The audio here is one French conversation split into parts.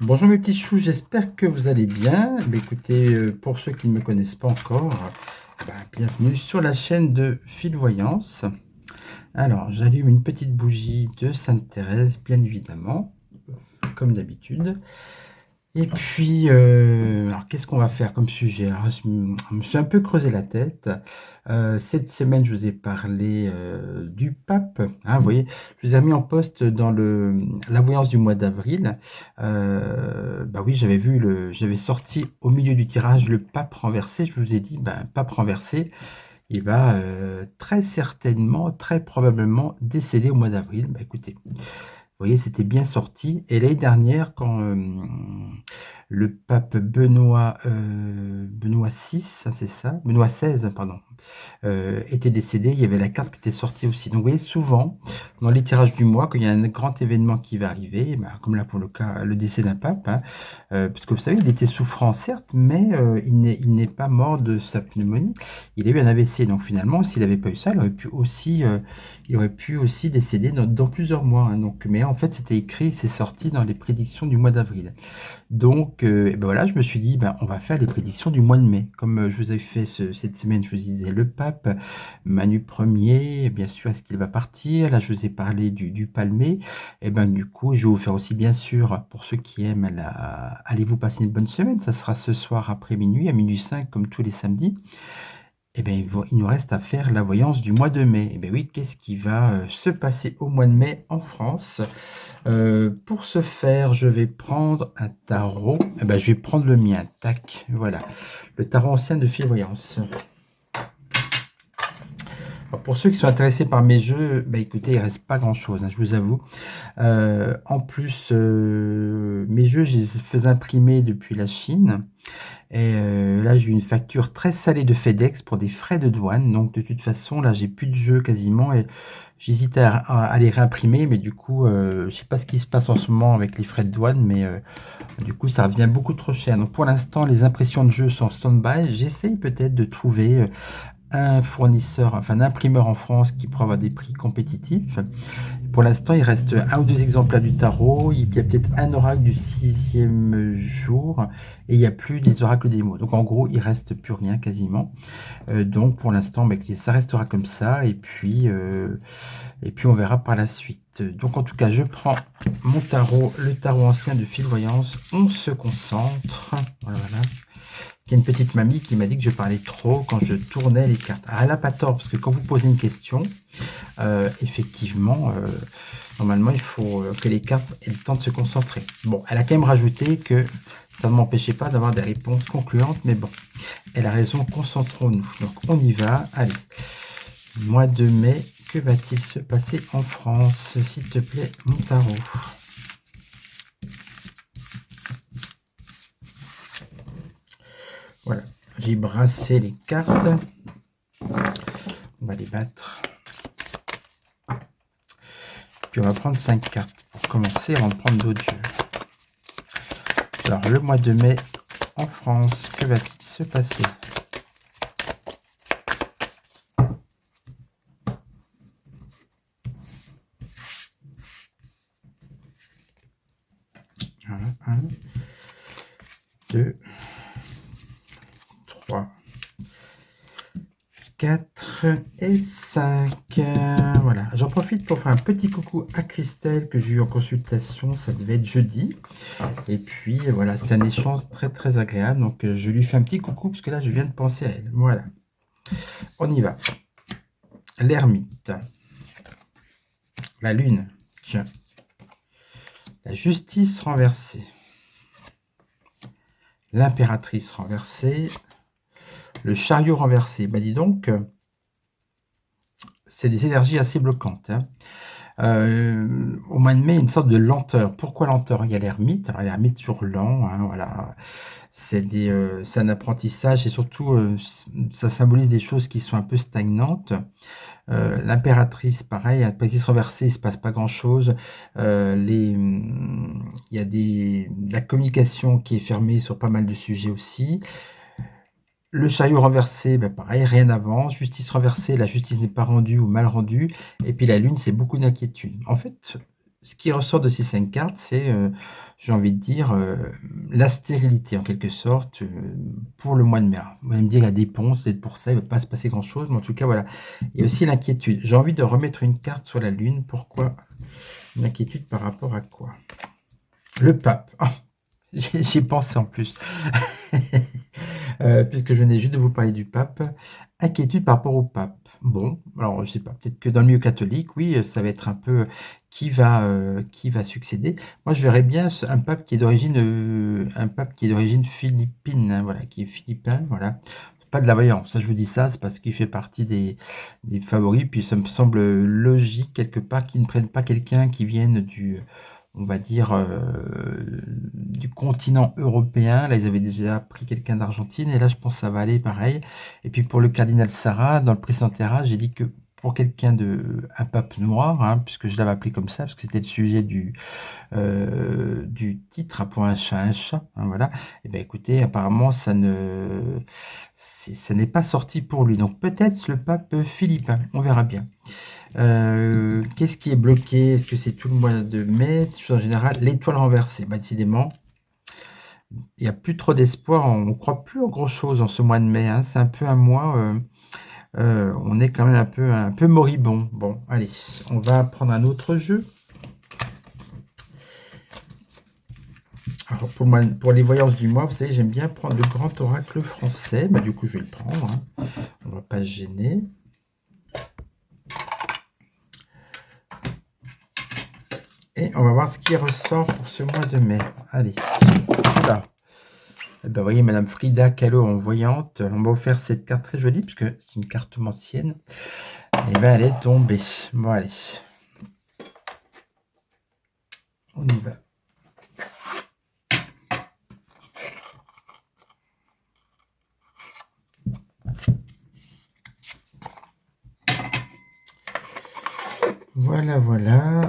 Bonjour mes petits choux, j'espère que vous allez bien. Écoutez, pour ceux qui ne me connaissent pas encore, bienvenue sur la chaîne de Fil Voyance. Alors, j'allume une petite bougie de Sainte Thérèse, bien évidemment, comme d'habitude. Et puis, alors qu'est-ce qu'on va faire comme sujet? Alors, je me suis un peu creusé la tête. Cette semaine, je vous ai parlé du pape. Hein, vous voyez, je vous ai mis en poste dans la voyance du mois d'avril. Oui, j'avais sorti au milieu du tirage le pape renversé. Je vous ai dit, pape renversé, il va très certainement, très probablement décéder au mois d'avril. Écoutez, vous voyez, c'était bien sorti. Et l'année dernière, quand le pape Benoît VI, c'est ça, Benoît XVI, pardon, était décédé, il y avait la carte qui était sortie aussi. Donc vous voyez, souvent, dans les tirages du mois, quand il y a un grand événement qui va arriver, comme là pour le cas, le décès d'un pape, hein, parce que vous savez, il était souffrant certes, mais il n'est pas mort de sa pneumonie, il a eu un AVC. Donc finalement, s'il n'avait pas eu ça, il aurait pu aussi décéder dans plusieurs mois. Hein. Donc, mais en fait, c'était écrit, c'est sorti dans les prédictions du mois d'avril. Donc, voilà, je me suis dit, on va faire les prédictions du mois de mai. Comme je vous avais fait cette semaine, je vous disais le pape, Manu Ier, bien sûr, est-ce qu'il va partir? Là, je vous ai parlé du Palmé. Et du coup, je vais vous faire aussi, bien sûr, pour ceux qui aiment, allez-vous passer une bonne semaine? Ça sera ce soir après minuit, à minuit 5, comme tous les samedis. Il nous reste à faire la voyance du mois de mai. Oui, qu'est-ce qui va se passer au mois de mai en France? Pour ce faire, je vais prendre un tarot. Je vais prendre le mien. Tac, voilà. Le tarot ancien de Fil Voyance. Alors, pour ceux qui sont intéressés par mes jeux, écoutez, il ne reste pas grand-chose, hein, je vous avoue. En plus, mes jeux, je les fais imprimer depuis la Chine. Et là, j'ai eu une facture très salée de FedEx pour des frais de douane. Donc, de toute façon, là, j'ai plus de jeux quasiment. Et j'hésite à les réimprimer. Mais du coup, je sais pas ce qui se passe en ce moment avec les frais de douane. Mais du coup, ça revient beaucoup trop cher. Donc, pour l'instant, les impressions de jeux sont en stand-by. J'essaye peut-être de trouver un fournisseur, enfin un imprimeur en France qui pourra avoir des prix compétitifs. Pour l'instant, il reste un ou deux exemplaires du tarot. Il y a peut-être un oracle du 6e jour. Et il n'y a plus les oracles des mots. Donc en gros, il reste plus rien quasiment. Donc pour l'instant, ça restera comme ça. Et puis on verra par la suite. Donc en tout cas, je prends mon tarot, le tarot ancien de Fil Voyance. On se concentre. Voilà. Il y a une petite mamie qui m'a dit que je parlais trop quand je tournais les cartes. Ah, elle n'a pas tort, parce que quand vous posez une question, effectivement, normalement, il faut que les cartes aient le temps de se concentrer. Bon, elle a quand même rajouté que ça ne m'empêchait pas d'avoir des réponses concluantes, mais bon, elle a raison, concentrons-nous. Donc, on y va. Allez, mois de mai, que va-t-il se passer en France? S'il te plaît, mon tarot. Voilà, j'ai brassé les cartes. On va les battre. Puis on va prendre 5 cartes pour commencer avant de prendre d'autres jeux. Alors, le mois de mai en France, que va-t-il se passer? Voilà, 1, 2, 3, 4 et 5. Voilà, j'en profite pour faire un petit coucou à Christelle que j'ai eu en consultation, ça devait être jeudi. Et puis voilà, c'était un échange très très agréable. Donc je lui fais un petit coucou parce que là je viens de penser à elle. Voilà, on y va. L'ermite, la lune, tiens, la justice renversée, l'impératrice renversée, le chariot renversé. Dis donc, c'est des énergies assez bloquantes. Hein. Au mois de mai, une sorte de lenteur. Pourquoi lenteur? Il y a l'ermite. Alors l'ermite toujours lent, hein, voilà. C'est un apprentissage et surtout, ça symbolise des choses qui sont un peu stagnantes. L'impératrice, pareil, l'impératrice renversée, il ne se passe pas grand-chose. Il y a la communication qui est fermée sur pas mal de sujets aussi. Le chariot renversé, pareil, rien n'avance. Justice renversée, la justice n'est pas rendue ou mal rendue. Et puis la lune, c'est beaucoup d'inquiétude. En fait, ce qui ressort de ces 5 cartes, c'est, j'ai envie de dire, la stérilité en quelque sorte, pour le mois de mai. Vous allez me dire, il y a des ponts, c'est peut-être pour ça, il ne va pas se passer grand-chose, mais en tout cas, voilà. Et aussi l'inquiétude. J'ai envie de remettre une carte sur la lune. Pourquoi? Une inquiétude par rapport à quoi? Le pape. Oh, j'y ai pensé en plus. Puisque je venais juste de vous parler du pape. Inquiétude par rapport au pape. Bon, alors je sais pas, peut-être que dans le milieu catholique, oui, ça va être un peu qui va succéder. Moi, je verrais bien un pape qui est d'origine philippine, hein, voilà, qui est philippin, voilà. Pas de la voyance, ça je vous dis ça, c'est parce qu'il fait partie des favoris, puis ça me semble logique quelque part qu'ils ne prennent pas quelqu'un qui vienne on va dire, du continent européen. Là, ils avaient déjà pris quelqu'un d'Argentine, et là, je pense que ça va aller pareil. Et puis pour le cardinal Sarah, dans le précédent tirage, j'ai dit que pour quelqu'un un pape noir, hein, puisque je l'avais appelé comme ça, parce que c'était le sujet du titre, hein, pour un chat, hein, voilà. Et bien écoutez, apparemment, ça n'est pas sorti pour lui. Donc peut-être le pape philippin, on verra bien. Qu'est-ce qui est bloqué? Est-ce que c'est tout le mois de mai? En général, l'étoile renversée. Bah, décidément, il n'y a plus trop d'espoir. On ne croit plus en grand-chose en ce mois de mai, hein. C'est un peu un mois. On est quand même un peu moribond. Bon, allez, on va prendre un autre jeu. Alors, pour les voyances du mois, vous savez, j'aime bien prendre le grand oracle français. Bah, du coup, je vais le prendre, hein. On ne va pas se gêner. Et on va voir ce qui ressort pour ce mois de mai. Allez, là. Eh ben, vous voyez, Madame Frida Kahlo en voyante. On m'a offert cette carte très jolie, puisque c'est une carte ancienne. Et bien, elle est tombée. Bon, allez. On y va. Voilà, voilà.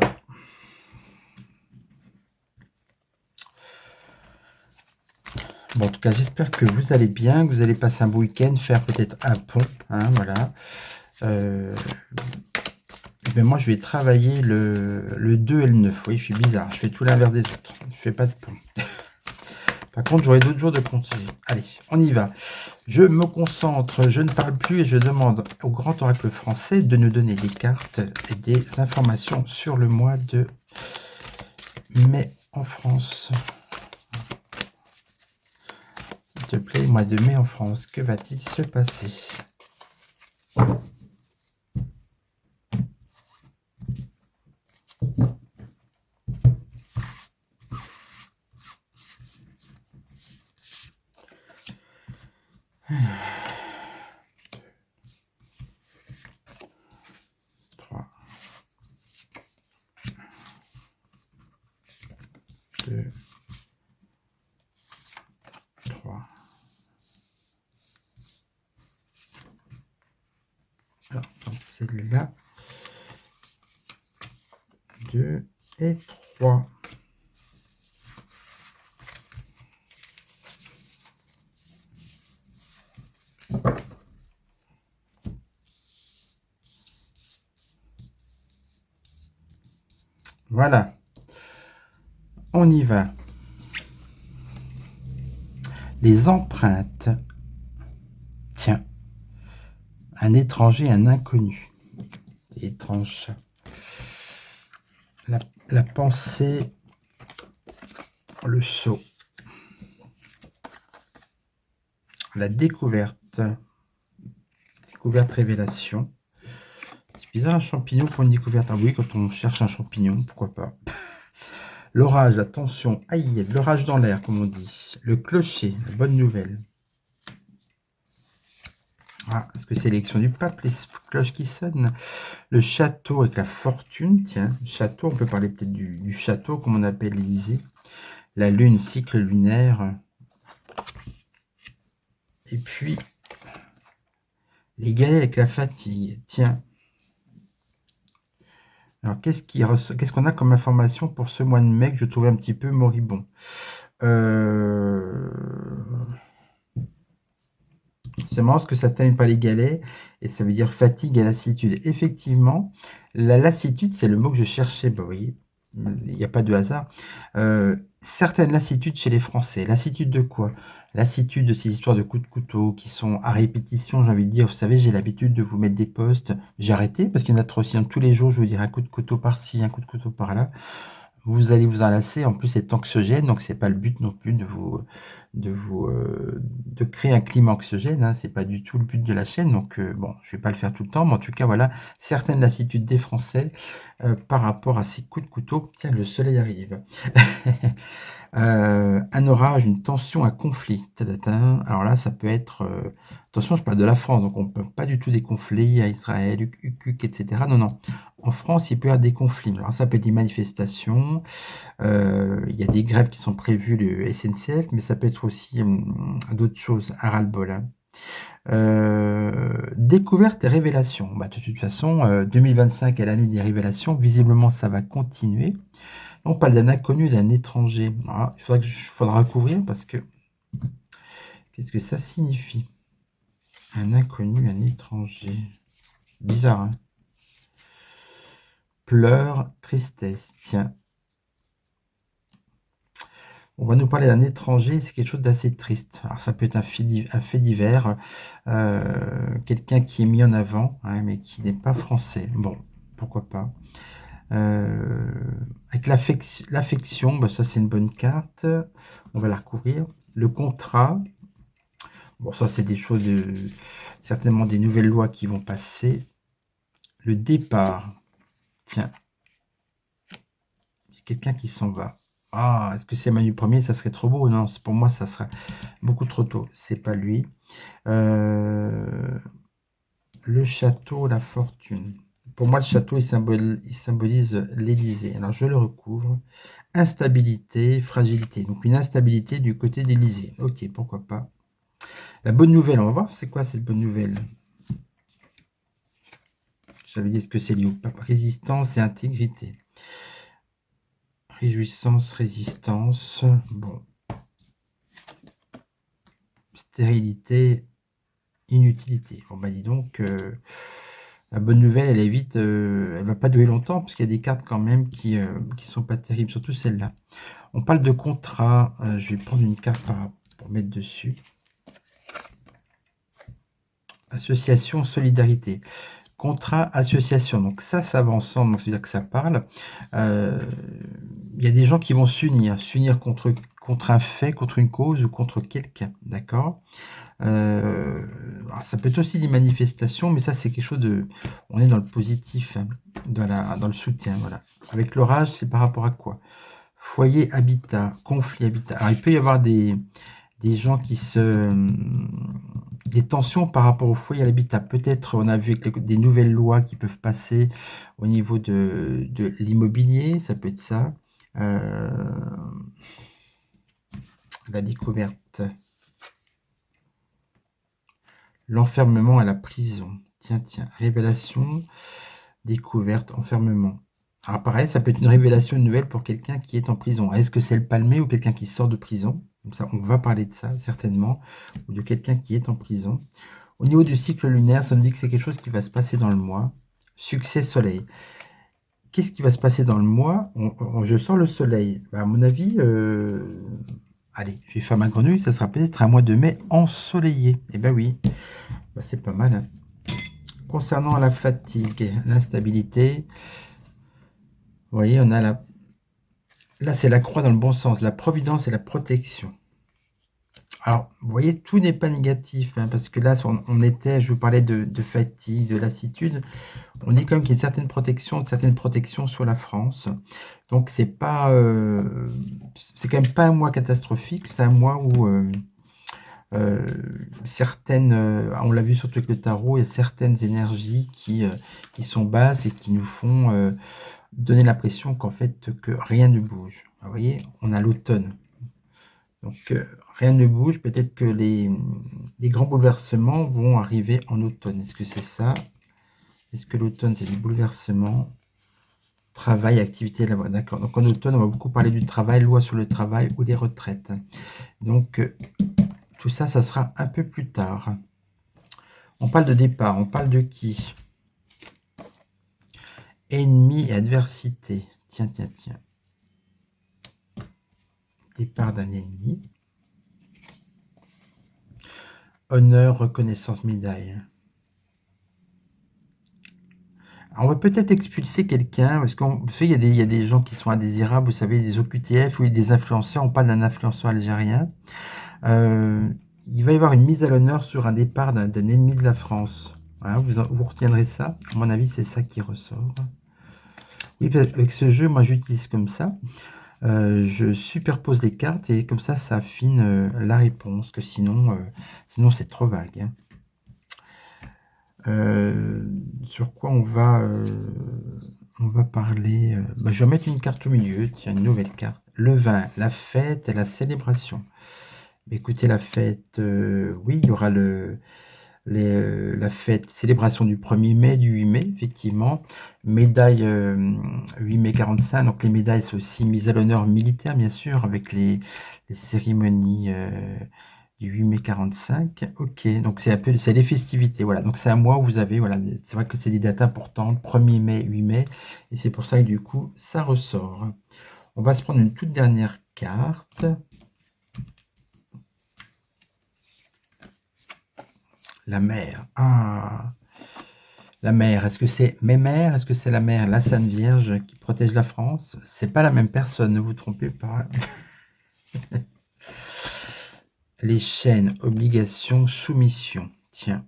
Bon, en tout cas, j'espère que vous allez bien, que vous allez passer un beau week-end, faire peut-être un pont, hein, voilà. Ben moi, je vais travailler le 2 et le 9. Oui, je suis bizarre, je fais tout l'inverse des autres. Je fais pas de pont. Par contre, j'aurai d'autres jours de congé. Allez, on y va. Je me concentre, je ne parle plus et je demande au grand oracle français de nous donner des cartes et des informations sur le mois de mai en France. S'il te plaît, mois de mai en France, que va-t-il se passer? Deux, trois. Alors, celle-là. 2 et 3. Voilà. On y va. Les empreintes. Tiens. Un étranger, un inconnu. Étrange. La pensée. Le sceau. La découverte. Découverte, révélation. C'est bizarre un champignon pour une découverte. Ah oui, quand on cherche un champignon, pourquoi pas. L'orage, la tension. Aïe, il y a de l'orage dans l'air, comme on dit. Le clocher, la bonne nouvelle. Ah, est-ce que c'est l'élection du pape, les cloches qui sonnent? Le château avec la fortune. Tiens, château, on peut parler peut-être du château, comme on appelle l'Élysée. La lune, cycle lunaire. Et puis, les galets avec la fatigue. Tiens. Alors, qu'est-ce qu'on a comme information pour ce mois de mai que je trouvais un petit peu moribond? C'est marrant parce que ça ne se termine pas les galets et ça veut dire fatigue et lassitude. Effectivement, la lassitude, c'est le mot que je cherchais. Bah oui. il n'y a pas de hasard. Certaines lassitudes chez les Français. Lassitude de quoi? Lassitude de ces histoires de coups de couteau qui sont à répétition, j'ai envie de dire. Vous savez, j'ai l'habitude de vous mettre des posts. J'ai arrêté parce qu'il y en a trop. Sinon, tous les jours, je vous dirai un coup de couteau par-ci, un coup de couteau par-là. Vous allez vous en lasser. En plus, c'est anxiogène, donc c'est pas le but non plus de créer un climat anxiogène. Hein. C'est pas du tout le but de la chaîne. Donc bon, je vais pas le faire tout le temps, mais en tout cas, voilà certaines lassitudes des Français par rapport à ces coups de couteau. Tiens, le soleil arrive. Un orage, une tension, un conflit. Tadata. Alors là, ça peut être... attention, je parle de la France, donc on ne parle pas du tout des conflits à Israël, etc. Non, non. En France, il peut y avoir des conflits. Alors ça peut être des manifestations, il y a des grèves qui sont prévues, le SNCF, mais ça peut être aussi d'autres choses, un ras-le-bol. Hein. Découverte et révélation. Bah, de toute façon, 2025 est l'année des révélations. Visiblement, ça va continuer. On parle d'un inconnu et d'un étranger. Ah, faudra couvrir parce que... Qu'est-ce que ça signifie? Un inconnu, un étranger. Bizarre, hein? Pleurs, tristesse. Tiens. On va nous parler d'un étranger, c'est quelque chose d'assez triste. Alors ça peut être un fait divers, quelqu'un qui est mis en avant, hein, mais qui n'est pas français. Bon, pourquoi pas. Avec l'affection, bah ça c'est une bonne carte. On va la recouvrir. Le contrat, bon ça c'est des choses, certainement des nouvelles lois qui vont passer. Le départ, tiens, il y a quelqu'un qui s'en va. Ah, est-ce que c'est Manu Premier? Ça serait trop beau. Non, pour moi, ça serait beaucoup trop tôt. C'est pas lui. Le château, la fortune. Pour moi, le château, il symbolise l'Élysée. Alors, je le recouvre. Instabilité, fragilité. Donc, une instabilité du côté d'Élysée. Ok, pourquoi pas. La bonne nouvelle, on va voir c'est quoi cette bonne nouvelle. J'avais dit ce que c'est lié au pape. Résistance et intégrité. Réjouissance, résistance. Bon. Stérilité, inutilité. Bon, bah dis donc, la bonne nouvelle, elle est vite, elle va pas durer longtemps, parce qu'il y a des cartes quand même qui sont pas terribles, surtout celle-là. On parle de contrat. Je vais prendre une carte pour mettre dessus. Association, solidarité. Contrat, association. Donc ça va ensemble, donc c'est-à-dire que ça parle. Il y a des gens qui vont s'unir contre un fait, contre une cause ou contre quelqu'un, d'accord. Ça peut être aussi des manifestations, mais ça c'est quelque chose de... On est dans le positif, hein, dans le soutien, voilà. Avec l'orage, c'est par rapport à quoi? Foyer, habitat, conflit, habitat. Alors il peut y avoir des gens qui des tensions par rapport au foyer à l'habitat. Peut-être, on a vu avec des nouvelles lois qui peuvent passer au niveau de l'immobilier, ça peut être ça. La découverte. L'enfermement à la prison. Tiens, révélation, découverte, enfermement. Alors pareil, ça peut être une révélation, une nouvelle pour quelqu'un qui est en prison. Est-ce que c'est le palmé ou quelqu'un qui sort de prison? Comme ça, on va parler de ça, certainement. Ou de quelqu'un qui est en prison. Au niveau du cycle lunaire, ça nous dit que c'est quelque chose qui va se passer dans le mois. Succès soleil. Qu'est-ce qui va se passer dans le mois? Je sors le soleil. Bah, à mon avis, allez, je vais faire ma grenouille, ça sera peut-être un mois de mai ensoleillé. Eh ben oui, bah, c'est pas mal. Hein. Concernant la fatigue, l'instabilité, vous voyez, on a là, c'est la croix dans le bon sens, la providence et la protection. Alors, vous voyez, tout n'est pas négatif, hein, parce que là, je vous parlais de fatigue, de lassitude. On dit quand même qu'il y a une certaine protection sur la France. Donc, c'est quand même pas un mois catastrophique, c'est un mois où on l'a vu surtout avec le tarot, il y a certaines énergies qui sont basses et qui nous font donner l'impression qu'en fait, que rien ne bouge. Vous voyez, on a l'automne. Donc, rien ne bouge. Peut-être que les grands bouleversements vont arriver en automne. Est-ce que c'est ça? Est-ce que l'automne, c'est des bouleversements? Travail, activité, là d'accord. Donc, en automne, on va beaucoup parler du travail, loi sur le travail ou les retraites. Donc, tout ça, ça sera un peu plus tard. On parle de départ. On parle de qui? Ennemi et adversité. Tiens, tiens, tiens. Départ d'un ennemi. Honneur, reconnaissance, médaille. Alors, on va peut-être expulser quelqu'un, parce qu'on fait, il y a des gens qui sont indésirables, vous savez, des OQTF ou des influenceurs. On parle d'un influenceur algérien. Il va y avoir une mise à l'honneur sur un départ d'un ennemi de la France. Voilà, vous retiendrez ça. À mon avis, c'est ça qui ressort. Oui, avec ce jeu, moi, j'utilise comme ça. Je superpose les cartes et comme ça affine la réponse, que sinon, sinon c'est trop vague. Hein. Sur quoi on va parler bah, je vais mettre une carte au milieu, tiens, une nouvelle carte. Le vin, la fête et la célébration. Écoutez, la fête, oui, il y aura la fête, célébration du 1er mai, du 8 mai, effectivement. Médaille 8 mai 45, donc les médailles, c'est aussi mise à l'honneur militaire, bien sûr, avec les cérémonies du 8 mai 45. Ok, donc c'est les festivités, voilà. Donc c'est un mois où vous avez, voilà, c'est vrai que c'est des dates importantes, 1er mai, 8 mai, et c'est pour ça que du coup, ça ressort. On va se prendre une toute dernière carte. La mer. Ah, la mer. Est-ce que c'est mes mères? Est-ce que c'est la mère, la Sainte Vierge qui protège la France? C'est pas la même personne, ne vous trompez pas. Les chaînes, obligation, soumission. Tiens.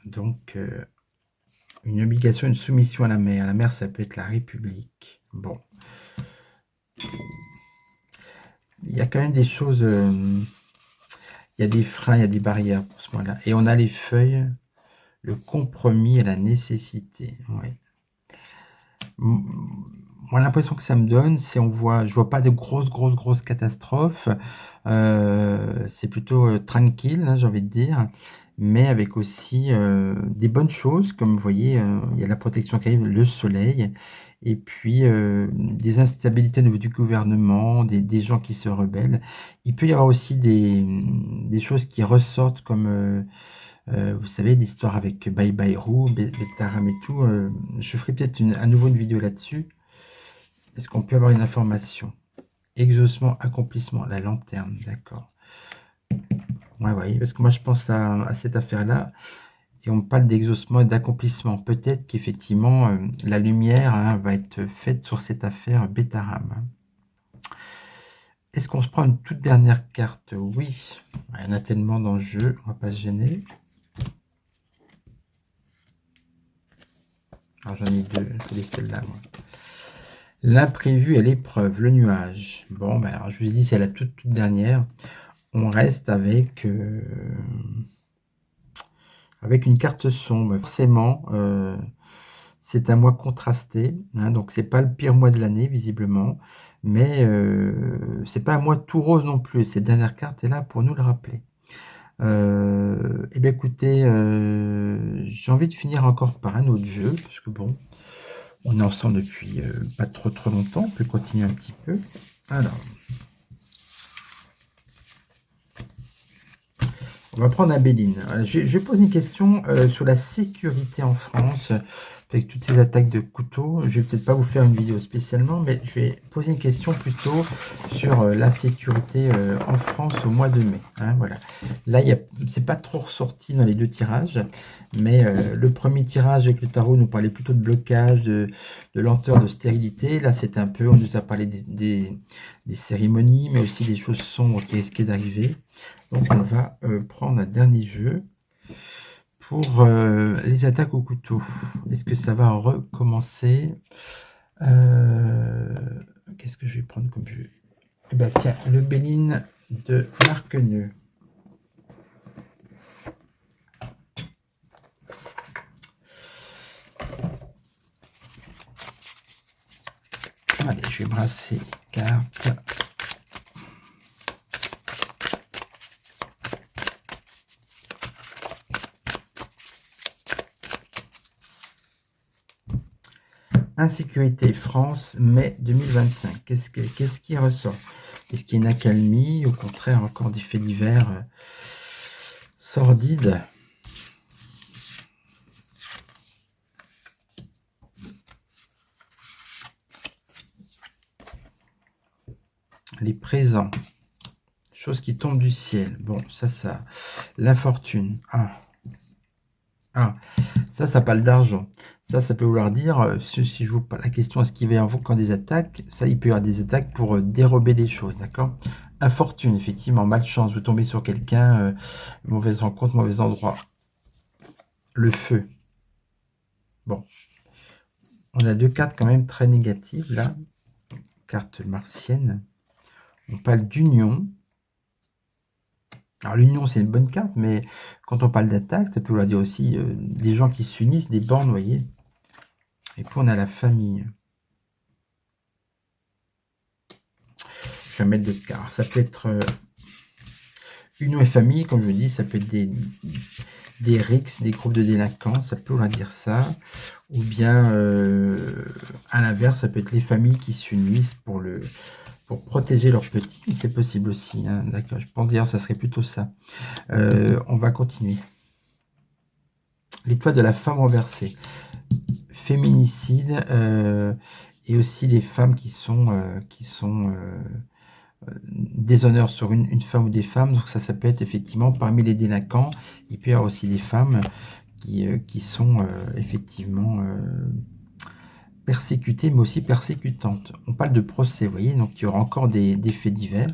Donc, une obligation, une soumission à la mère. La mère, ça peut être la République. Bon. Il y a quand même des choses... il y a des freins, il y a des barrières pour ce moment-là. Et on a les feuilles, le compromis et la nécessité. Ouais. Moi, l'impression que ça me donne, c'est je vois pas de grosses catastrophes. C'est plutôt tranquille, hein, j'ai envie de dire, mais avec aussi des bonnes choses, comme vous voyez, il y a la protection qui arrive, le soleil, et puis des instabilités au niveau du gouvernement, des gens qui se rebellent. Il peut y avoir aussi des choses qui ressortent comme vous savez, l'histoire avec Bye Bye Roo, Betaram et tout. Je ferai peut-être à nouveau une vidéo là-dessus. Est-ce qu'on peut avoir une information? Exaucement, accomplissement, la lanterne, d'accord. Ouais, parce que moi je pense à cette affaire-là, et on parle d'exaucement et d'accomplissement. Peut-être qu'effectivement, la lumière hein, va être faite sur cette affaire Betaram. Hein. Est-ce qu'on se prend une toute dernière carte? Oui, il y en a tellement dans le jeu, on va pas se gêner. Alors j'en ai deux, je vais celle-là, moi. L'imprévu et l'épreuve, le nuage. Bon, ben alors je vous ai dit, c'est la toute dernière. On reste avec une carte sombre. Forcément, c'est un mois contrasté. Hein, donc, c'est pas le pire mois de l'année, visiblement. Mais c'est pas un mois tout rose non plus. Cette dernière carte est là pour nous le rappeler. Eh bien, écoutez, j'ai envie de finir encore par un autre jeu. Parce que bon... On est ensemble depuis pas trop longtemps. On peut continuer un petit peu. Alors, on va prendre Abéline. Je vais poser une question sur la sécurité en France avec toutes ces attaques de couteaux. Je vais peut-être pas vous faire une vidéo spécialement, mais je vais poser une question plutôt sur la sécurité en France au mois de mai. Hein, voilà. Là, c'est pas trop ressorti dans les deux tirages, mais le premier tirage avec le tarot nous parlait plutôt de blocage, de lenteur, de stérilité. Là, c'est un peu, on nous a parlé des cérémonies, mais aussi des choses sombres qui risquaient d'arriver. Donc, on va prendre un dernier jeu. Pour les attaques au couteau, est-ce que ça va recommencer? Qu'est-ce que je vais prendre comme jeu? Eh ben, tiens, le Béline de Marqueneux. Allez, je vais brasser carte. Insécurité France, mai 2025. Qu'est-ce qui ressort? Est-ce qu'il y a une accalmie? Au contraire, encore des faits divers sordides? les présents, choses qui tombent du ciel. Bon, ça, l'infortune. Ça parle d'argent. Ça peut vouloir dire, si je vous pose la question, est-ce qu'il va y avoir quand des attaques? Ça, il peut y avoir des attaques pour dérober des choses, d'accord? Infortune, effectivement, malchance, vous tombez sur quelqu'un, mauvaise rencontre, mauvais endroit. Le feu. Bon. On a deux cartes quand même très négatives, là. Carte martienne. On parle d'union. Alors l'union, c'est une bonne carte, mais quand on parle d'attaque, ça peut vouloir dire aussi des gens qui s'unissent, des bornes, vous voyez. Et puis on a la famille. Je vais mettre deux cartes. Ça peut être union et famille, comme je dis, ça peut être des RICS, des groupes de délinquants, ça peut vouloir dire ça. Ou bien, à l'inverse, ça peut être les familles qui s'unissent pour protéger leurs petits. C'est possible aussi, hein, d'accord. Je pense d'ailleurs que ça serait plutôt ça. On va continuer. L'étoile de la femme renversée. Féminicide et aussi les femmes qui sont déshonneur sur une femme ou des femmes. Donc ça peut être effectivement parmi les délinquants. Il peut y avoir aussi des femmes qui sont effectivement persécutées, mais aussi persécutantes. On parle de procès, vous voyez, donc il y aura encore des faits divers.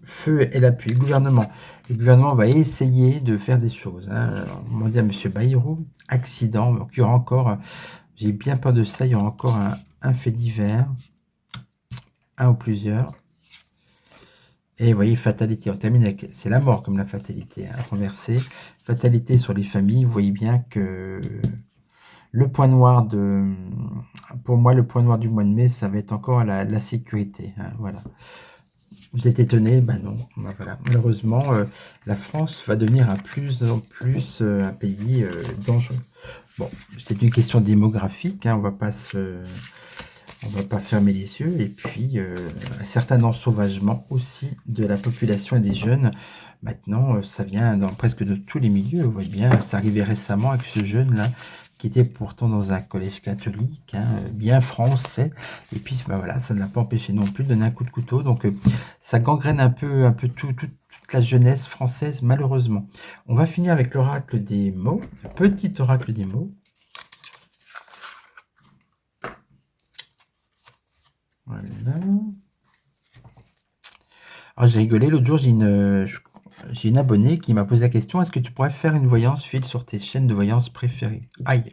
Feu et l'appui. Gouvernement. Le gouvernement va essayer de faire des choses. Hein. On va dire M. Bayrou, accident. Donc il y aura encore, j'ai bien peur de ça, il y aura encore un fait divers. Un ou plusieurs. Et vous voyez, fatalité. On termine avec, c'est la mort comme la fatalité, hein, renversée. Fatalité sur les familles. Vous voyez bien que le point noir pour moi, le point noir du mois de mai, ça va être encore la sécurité. Hein, voilà. Vous êtes étonné? Ben non. Ben voilà. Malheureusement, la France va devenir un plus en plus un pays dangereux. Bon, c'est une question démographique. Hein, on va pas fermer les yeux. Et puis, un certain ensauvagement aussi de la population et des jeunes. Maintenant, ça vient dans presque de tous les milieux. Vous voyez bien, ça arrivait récemment avec ce jeune-là, qui était pourtant dans un collège catholique, hein, bien français. Et puis, ben voilà, ça ne l'a pas empêché non plus de donner un coup de couteau. Donc, ça gangrène un peu toute la jeunesse française, malheureusement. On va finir avec l'oracle des mots. Petit oracle des mots. Voilà. Alors j'ai rigolé, l'autre jour j'ai une abonnée qui m'a posé la question, est-ce que tu pourrais faire une voyance fil sur tes chaînes de voyance préférées? Aïe.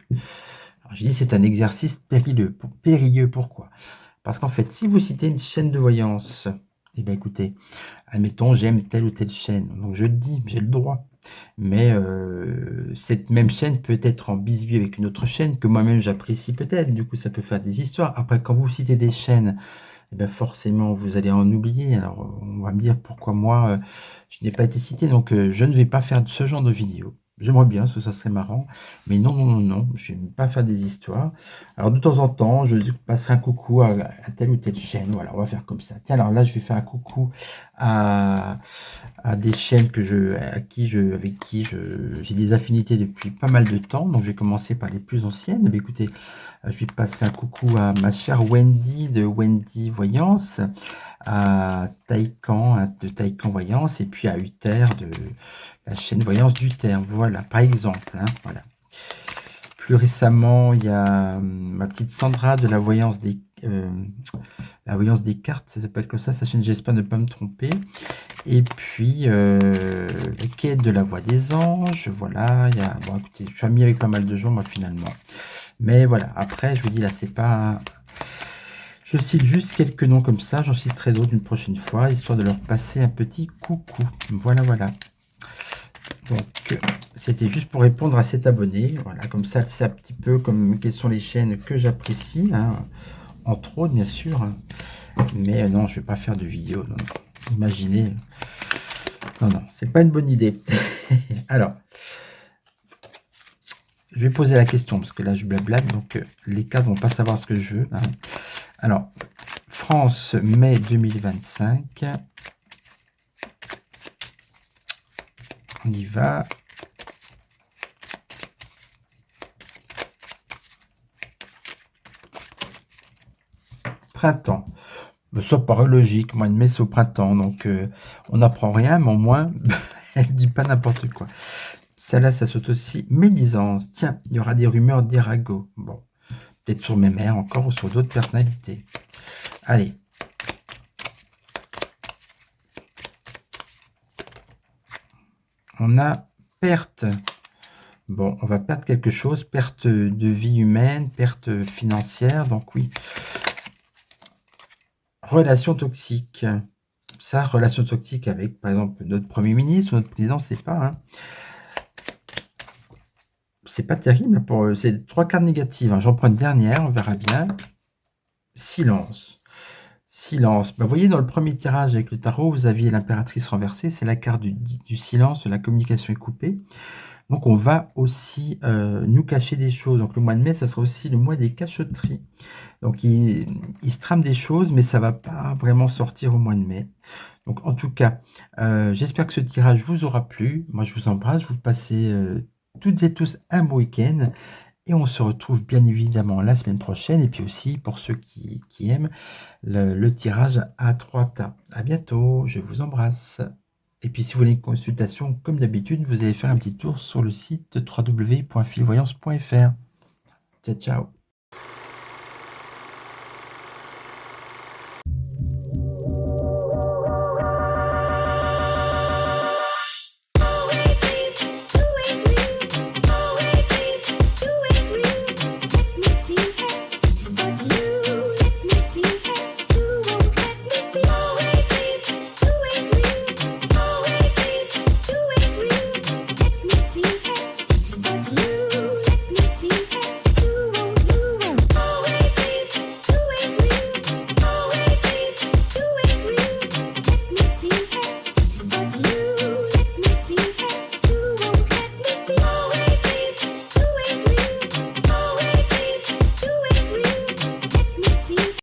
Alors j'ai dit c'est un exercice périlleux. Périlleux, pourquoi? Parce qu'en fait, si vous citez une chaîne de voyance, eh bien écoutez, admettons j'aime telle ou telle chaîne, donc je le dis, j'ai le droit. Mais cette même chaîne peut être en bisbille avec une autre chaîne que moi-même j'apprécie peut-être, du coup ça peut faire des histoires. Après, quand vous citez des chaînes, eh bien forcément vous allez en oublier. Alors on va me dire pourquoi moi je n'ai pas été cité, donc je ne vais pas faire ce genre de vidéo. J'aimerais bien, ça serait marrant, mais non, je ne vais pas faire des histoires. Alors de temps en temps, je passerai un coucou à telle ou telle chaîne, voilà, on va faire comme ça. Tiens, alors là, je vais faire un coucou à des chaînes avec qui j'ai des affinités depuis pas mal de temps, donc je vais commencer par les plus anciennes. Mais écoutez, je vais passer un coucou à ma chère Wendy de Wendy Voyance, à Taïkan de Taïkan Voyance, et puis à Uther de la chaîne Voyance d'Uther, voilà, par exemple, hein, voilà. Plus récemment, il y a ma petite Sandra de la voyance des cartes, ça s'appelle comme ça, sa chaîne, j'espère ne pas me tromper. Et puis, les quêtes de la voix des anges, voilà, il y a, bon écoutez, je suis ami avec pas mal de gens, moi, finalement. Mais voilà, après, je vous dis, là, c'est pas... Je cite juste quelques noms comme ça, j'en citerai d'autres une prochaine fois, histoire de leur passer un petit coucou. Voilà. Donc, c'était juste pour répondre à cet abonné. Voilà, comme ça, c'est un petit peu comme quelles sont les chaînes que j'apprécie, hein, entre autres, bien sûr. Hein. Mais non, je ne vais pas faire de vidéo. Non. Imaginez. Non, c'est pas une bonne idée. Alors, je vais poser la question, parce que là, je blablate, donc les cartes vont pas savoir ce que je veux. Hein. Alors, France, mai 2025. On y va. Printemps. Ça paraît logique, mois de mai, c'est au printemps, donc on n'apprend rien, mais au moins, elle dit pas n'importe quoi. Celle-là, ça saute aussi médisance. Tiens, il y aura des rumeurs d'Irago. Bon, peut-être sur mes mères encore ou sur d'autres personnalités. Allez. On a perte. Bon, on va perdre quelque chose. Perte de vie humaine, perte financière. Donc oui. Relation toxique. Ça, relation toxique avec, par exemple, notre Premier ministre ou notre président, c'est pas... Hein. C'est pas terrible. C'est 3 cartes négatives. Hein. J'en prends une dernière, on verra bien. Silence. Silence. Bah, vous voyez, dans le premier tirage avec le tarot, vous aviez l'impératrice renversée. C'est la carte du silence, de la communication est coupée. Donc, on va aussi nous cacher des choses. Donc, le mois de mai, ça sera aussi le mois des cachotteries. Donc, il se trame des choses, mais ça va pas vraiment sortir au mois de mai. Donc, en tout cas, j'espère que ce tirage vous aura plu. Moi, je vous embrasse. Vous passez toutes et tous un beau week-end. Et on se retrouve bien évidemment la semaine prochaine. Et puis aussi, pour ceux qui aiment, le tirage à 3 tas. À bientôt, je vous embrasse. Et puis si vous voulez une consultation, comme d'habitude, vous allez faire un petit tour sur le site www.filvoyance.fr. Ciao, ciao.